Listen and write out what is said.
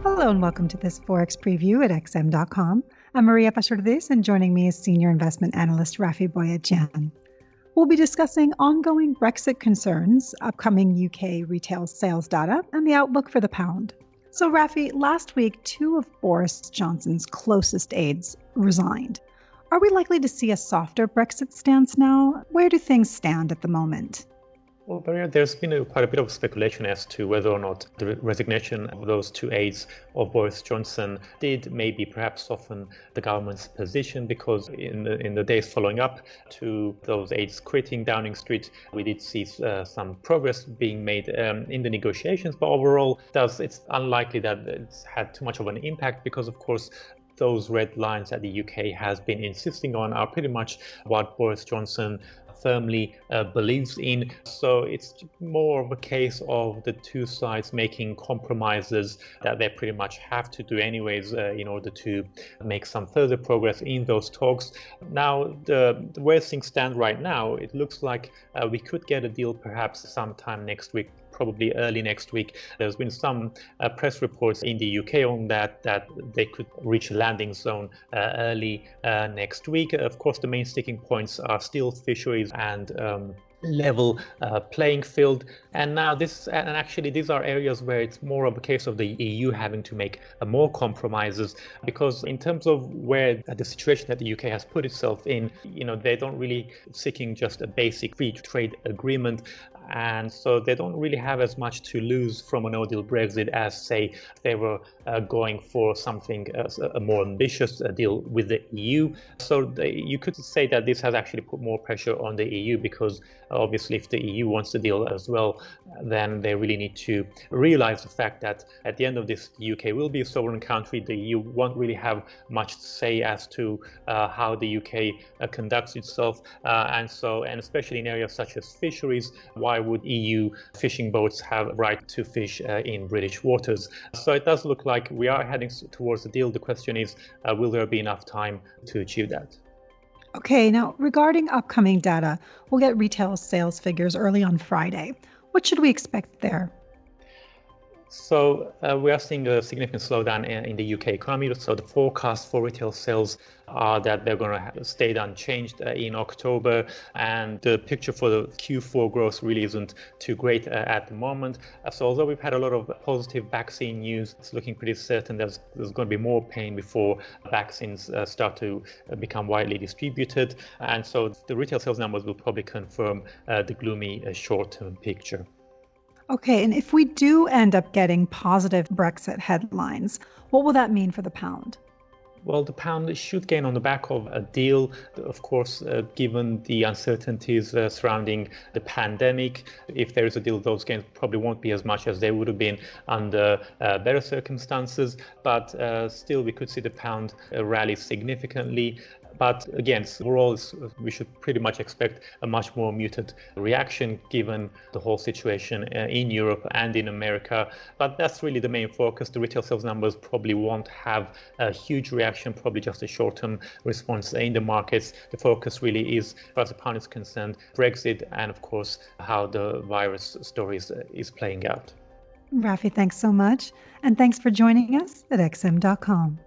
Hello and welcome to this Forex Preview at xm.com. I'm Maria Pachordes and joining me is Senior Investment Analyst Rafi Boyadjian. We'll be discussing ongoing Brexit concerns, upcoming UK retail sales data, and the outlook for the pound. So Rafi, last week, two of Boris Johnson's closest aides resigned. Are we likely to see a softer Brexit stance now? Where do things stand at the moment? Well, Maria, there's been quite a bit of speculation as to whether or not the resignation of those two aides of Boris Johnson did maybe perhaps soften the government's position, because in the days following up to those aides quitting Downing Street, we did see some progress being made in the negotiations. But overall, it's unlikely that it's had too much of an impact, because, of course, those red lines that the UK has been insisting on are pretty much what Boris Johnson firmly believes in. So it's more of a case of the two sides making compromises that they pretty much have to do anyways in order to make some further progress in those talks. Now, the way things stand right now, it looks like we could get a deal perhaps sometime next week, probably early next week. There's been some press reports in the UK on that they could reach a landing zone early next week. Of course, the main sticking points are still fisheries and level playing field. And now actually these are areas where it's more of a case of the EU having to make more compromises, because in terms of where the situation that the UK has put itself in, they don't really seeking just a basic free trade agreement. And so they don't really have as much to lose from a no-deal Brexit as, say, they were going for something, a more ambitious deal with the EU. So you could say that this has actually put more pressure on the EU, because obviously if the EU wants the deal as well, then they really need to realize the fact that at the end of this, the UK will be a sovereign country. The EU won't really have much to say as to how the UK conducts itself. And especially in areas such as fisheries, why would EU fishing boats have a right to fish in British waters? So it does look like we are heading towards the deal. The question is, will there be enough time to achieve that? Okay, now regarding upcoming data, we'll get retail sales figures early on Friday. What should we expect there? So we are seeing a significant slowdown in the UK economy. So the forecast for retail sales are that they're going to stay unchanged in October. And the picture for the Q4 growth really isn't too great at the moment. So although we've had a lot of positive vaccine news, it's looking pretty certain there's going to be more pain before vaccines start to become widely distributed. And so the retail sales numbers will probably confirm the gloomy short-term picture. Okay, and if we do end up getting positive Brexit headlines, what will that mean for the pound? Well, the pound should gain on the back of a deal, of course, given the uncertainties surrounding the pandemic. If there is a deal, those gains probably won't be as much as they would have been under better circumstances. But still, we could see the pound rally significantly. But again, overall, we should pretty much expect a much more muted reaction given the whole situation in Europe and in America. But that's really the main focus. The retail sales numbers probably won't have a huge reaction, probably just a short-term response in the markets. The focus really is, as far as the pound is concerned, Brexit and, of course, how the virus story is playing out. Rafi, thanks so much. And thanks for joining us at xm.com.